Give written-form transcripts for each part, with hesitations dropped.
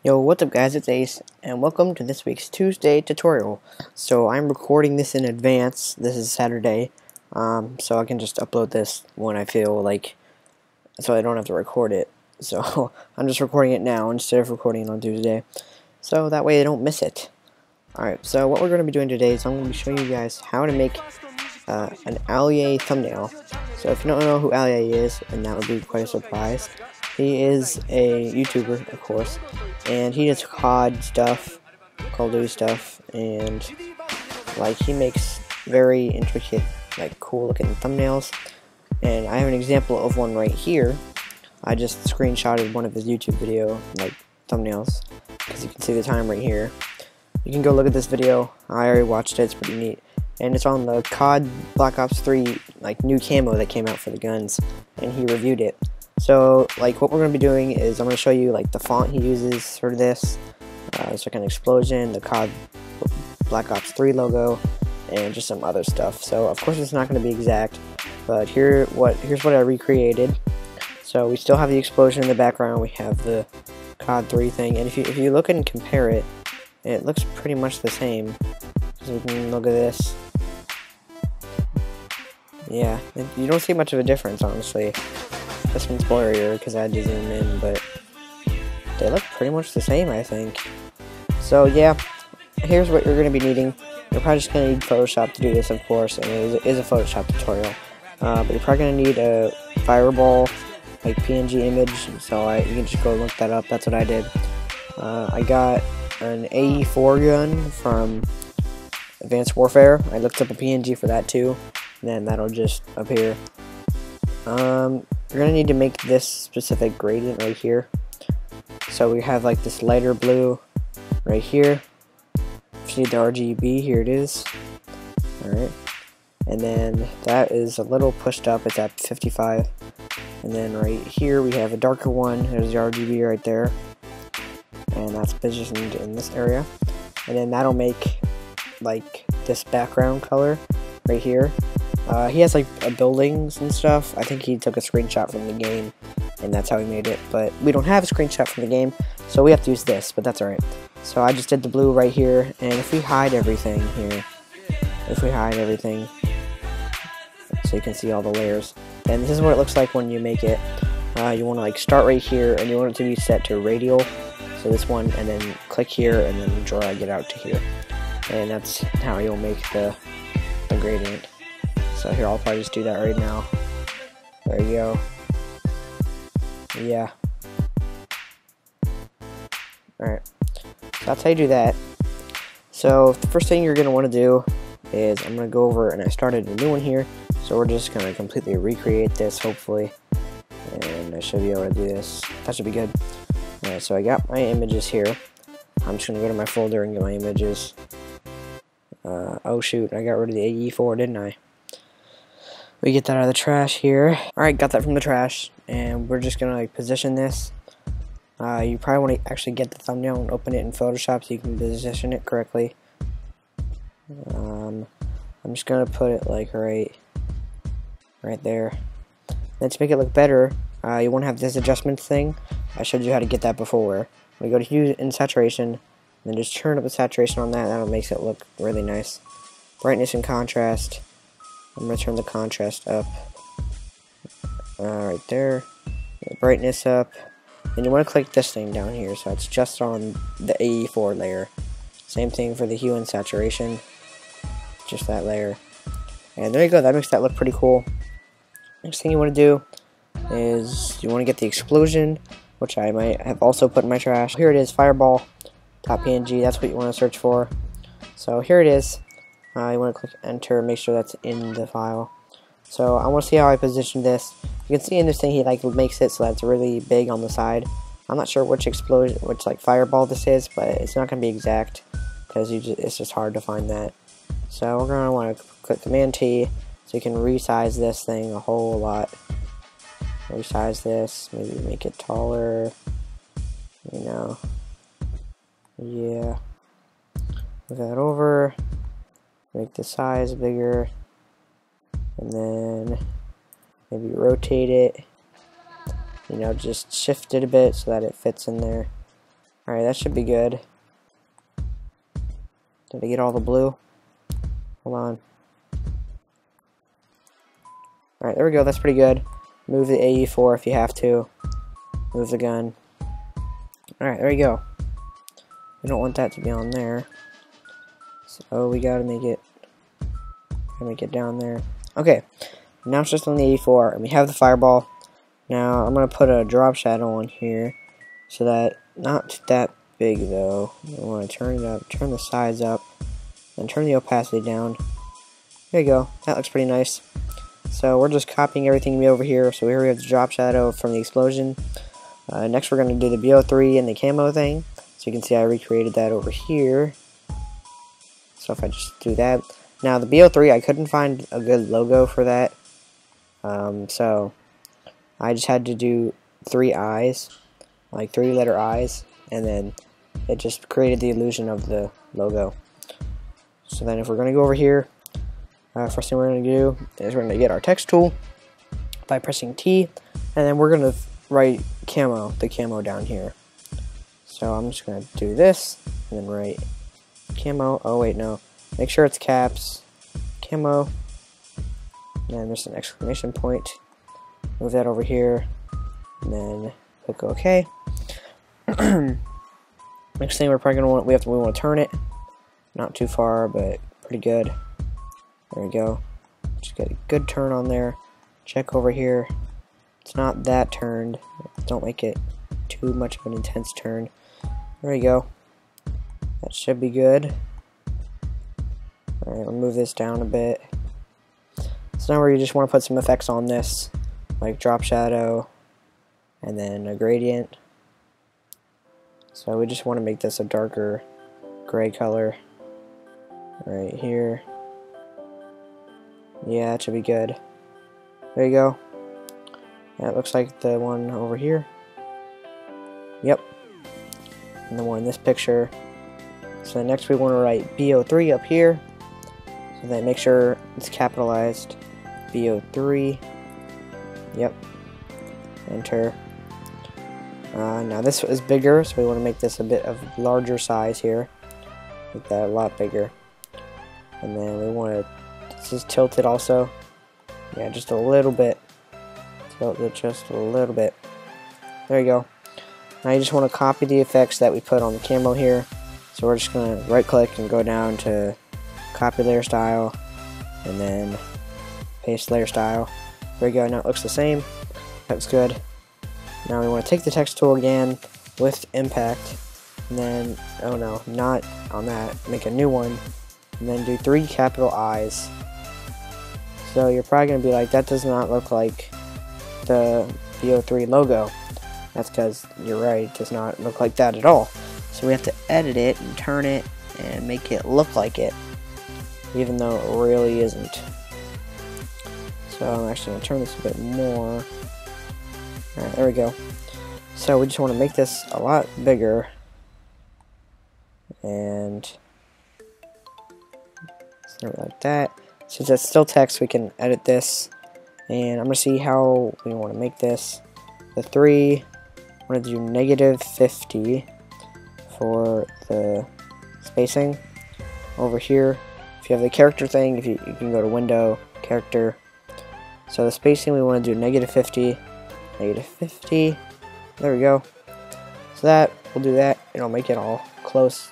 Yo, what's up guys, it's Ace, and welcome to this week's Tuesday tutorial. So I'm recording this in advance. This is Saturday, so I can just upload this when I feel like, so I don't have to record it. So I'm just recording it now instead of recording it on Tuesday, so that way I don't miss it. Alright, so what we're going to be doing today is I'm going to be showing you guys how to make an Allier thumbnail. So if you don't know who Allier is, and that would be quite a surprise, he is a YouTuber, of course, and he does COD stuff, Call of Duty stuff, and like he makes very intricate, like cool looking thumbnails. And I have an example of one right here. I just screenshotted one of his YouTube video like thumbnails because you can see the time right here. You can go look at this video. I already watched it. It's pretty neat, and it's on the COD Black Ops 3 like new camo that came out for the guns, and he reviewed it. So, like, what we're going to be doing is I'm going to show you, like, the font he uses for this. It's like an explosion, the COD Black Ops 3 logo, and just some other stuff. So, of course, it's not going to be exact, but here's what I recreated. So, we still have the explosion in the background. We have the COD 3 thing, and if you look and compare it, it looks pretty much the same. So, we can look at this. Yeah, you don't see much of a difference, honestly. This one's blurrier because I had to zoom in, but they look pretty much the same, I think. So yeah, here's what you're going to be needing. You're probably just going to need Photoshop to do this, of course, and it is a Photoshop tutorial. But you're probably going to need a Fireball, like PNG image, so you can just go look that up. That's what I did. I got an AE4 gun from Advanced Warfare. I looked up a PNG for that too, and then that'll just appear. You're going to need to make this specific gradient right here. So we have like this lighter blue right here. If you need the RGB, here it is. Alright. And then that is a little pushed up, it's at 55. And then right here we have a darker one, there's the RGB right there. And that's positioned in this area. And then that'll make like this background color right here. He has like buildings and stuff. I think he took a screenshot from the game, and that's how he made it. But we don't have a screenshot from the game, so we have to use this, but that's alright. So I just did the blue right here, and if we hide everything here, so you can see all the layers, and this is what it looks like when you make it. You want to like start right here, and you want it to be set to radial, so this one, and then click here, and then drag it out to here. And that's how you'll make the gradient. So here, I'll probably just do that right now. There you go. Yeah. Alright. So that's how you do that. So the first thing you're going to want to do is I'm going to go over, and I started a new one here. So we're just going to completely recreate this, hopefully. And I should be able to do this. That should be good. Alright, so I got my images here. I'm just going to go to my folder and get my images. Oh shoot, I got rid of the AE4, didn't I? We get that out of the trash here. Alright, got that from the trash, and we're just gonna like position this. You probably want to actually get the thumbnail and open it in Photoshop so you can position it correctly. I'm just gonna put it like right there. Then to make it look better, you want to have this adjustment thing. I showed you how to get that before. We go to hue and saturation, and then just turn up the saturation on that. That'll make it look really nice. Brightness and contrast. I'm going to turn the contrast up. Right there. The brightness up. And you want to click this thing down here so it's just on the AE4 layer. Same thing for the hue and saturation. Just that layer. And there you go. That makes that look pretty cool. Next thing you want to do is you want to get the explosion, which I might have also put in my trash. Here it is, Fireball.png. That's what you want to search for. So here it is. You want to click enter, make sure that's in the file. So I want to see how I position this. You can see in this thing he like makes it so that's really big on the side. I'm not sure which explosion, which like fireball this is, but it's not going to be exact because it's just hard to find that. So we're going to want to click Command T so you can resize this thing a whole lot. Resize this, maybe make it taller. You know, yeah. Move that over. Make the size bigger, and then maybe rotate it, you know, just shift it a bit so that it fits in there. Alright, that should be good. Did I get all the blue? Hold on. Alright, there we go. That's pretty good. Move the AE4 if you have to. Move the gun. Alright, there you go. We don't want that to be on there. So we gotta make it down there. Okay. Now it's just on the AE4, and we have the fireball. Now I'm gonna put a drop shadow on here, so that not that big though. I want to turn it up, turn the size up, and turn the opacity down. There you go. That looks pretty nice. So we're just copying everything over here. So here we have the drop shadow from the explosion. Next we're going to do the BO3 and the camo thing. So you can see I recreated that over here. So if I just do that. Now the BO3, I couldn't find a good logo for that. So I just had to do 3 eyes. Like 3-letter eyes. And then it just created the illusion of the logo. So then if we're going to go over here. First thing we're going to do is we're going to get our text tool by pressing T, and then we're going to write the camo down here. So I'm just going to do this, and then write camo. Oh wait, no. Make sure it's caps. Camo. And there's an exclamation point. Move that over here, and then click OK. Next thing we're probably going to want, we want to turn it. Not too far, but pretty good. There we go. Just get a good turn on there. Check over here. It's not that turned. Don't make it too much of an intense turn. There we go. That should be good. Alright, we'll move this down a bit. So now we just want to put some effects on this, like drop shadow, and then a gradient. So we just want to make this a darker gray color. Right here. Yeah, that should be good. There you go. That looks like the one over here. Yep. And the one in this picture. So next we want to write BO3 up here. So then make sure it's capitalized. BO3. Yep. Enter. Now this is bigger, so we want to make this a bit of larger size here. Make that a lot bigger. And then we want to just tilt it also. Yeah, just a little bit. Tilt it just a little bit. There you go. Now you just want to copy the effects that we put on the camo here. So we're just going to right click and go down to copy layer style. And then paste layer style. There you go. Now it looks the same. Looks good. Now we want to take the text tool again with impact. And then, oh no, not on that. Make a new one. And then do 3 capital I's. So you're probably going to be like, that does not look like the BO3 logo. That's because you're right, it does not look like that at all. So we have to edit it and turn it and make it look like it, even though it really isn't. So I'm actually going to turn this a bit more. Alright, there we go. So we just want to make this a lot bigger. And something like that. Since it's still text, we can edit this. And I'm going to see how we want to make this. The 3, I'm going to do -50 for the spacing. Over here, if you have the character thing, you can go to Window, Character. So the spacing, we want to do -50, -50. There we go. So that, we'll do that. It'll make it all close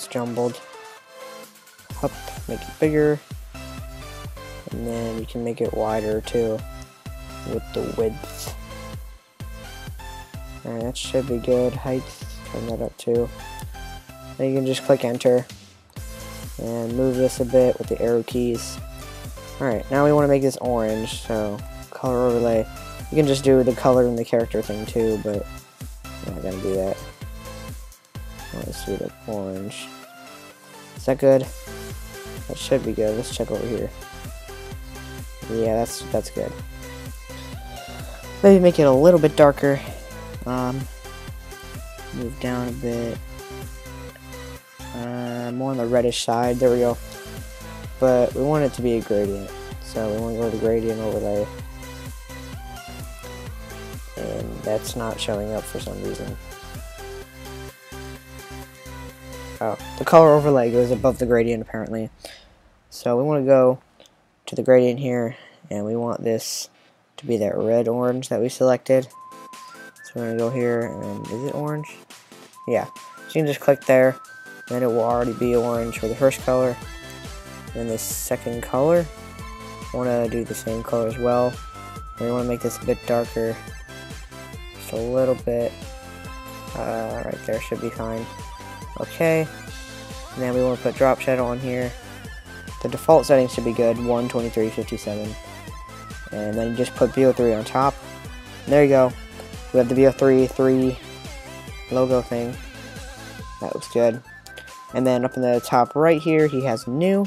jumbled. Up, make it bigger. And then you can make it wider too with the width. Alright, that should be good. Height, turn that up too. Then you can just click enter and move this a bit with the arrow keys. Alright, now we want to make this orange, so color overlay. You can just do the color and the character thing too, but I'm not gonna do that. Let's do the orange. Is that good? That should be good. Let's check over here. Yeah, that's good. Maybe make it a little bit darker. Move down a bit. More on the reddish side. There we go. But we want it to be a gradient. So we want to go to the gradient overlay. And that's not showing up for some reason. the color overlay goes above the gradient apparently. So we want to go to the gradient here, and we want this to be that red orange that we selected. So we're going to go here, and is it orange? Yeah. So you can just click there, and it will already be orange for the first color. And this second color, I want to do the same color as well. We want to make this a bit darker, just a little bit. Right there should be fine. Okay, and then we want to put drop shadow on here. The default settings should be good, 1:23:57, and then you just put BO3 on top. And there you go. We have the BO3 logo thing. That looks good. And then up in the top right here, he has new.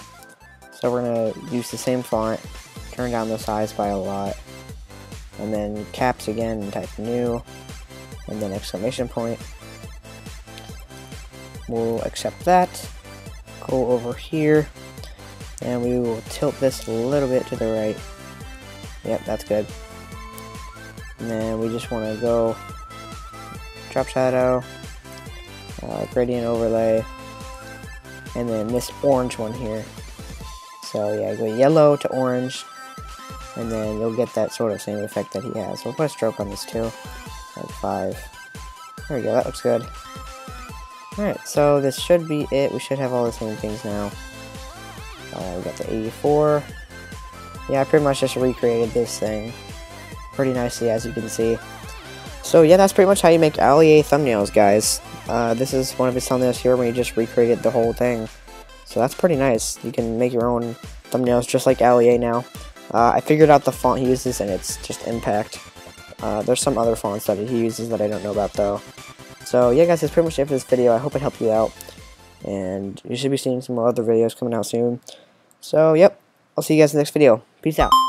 So we're gonna use the same font, turn down the size by a lot, and then caps again and type new, and then exclamation point. We'll accept that. Go over here, and we will tilt this a little bit to the right. Yep, that's good. And then we just want to go drop shadow, gradient overlay, and then this orange one here. So yeah, go yellow to orange, and then you'll get that sort of same effect that he has. We'll put a stroke on this too, like 5. There we go, that looks good. Alright, so this should be it. We should have all the same things now. We got the 84. Yeah, I pretty much just recreated this thing pretty nicely, as you can see. So yeah, that's pretty much how you make Allier thumbnails, guys. This is one of his thumbnails here where he just recreated the whole thing. So that's pretty nice. You can make your own thumbnails just like Allier now. I figured out the font he uses, and it's just Impact. There's some other fonts that he uses that I don't know about though. So yeah, guys, that's pretty much it for this video. I hope it helped you out, and you should be seeing some more other videos coming out soon. So yep, I'll see you guys in the next video. Peace out.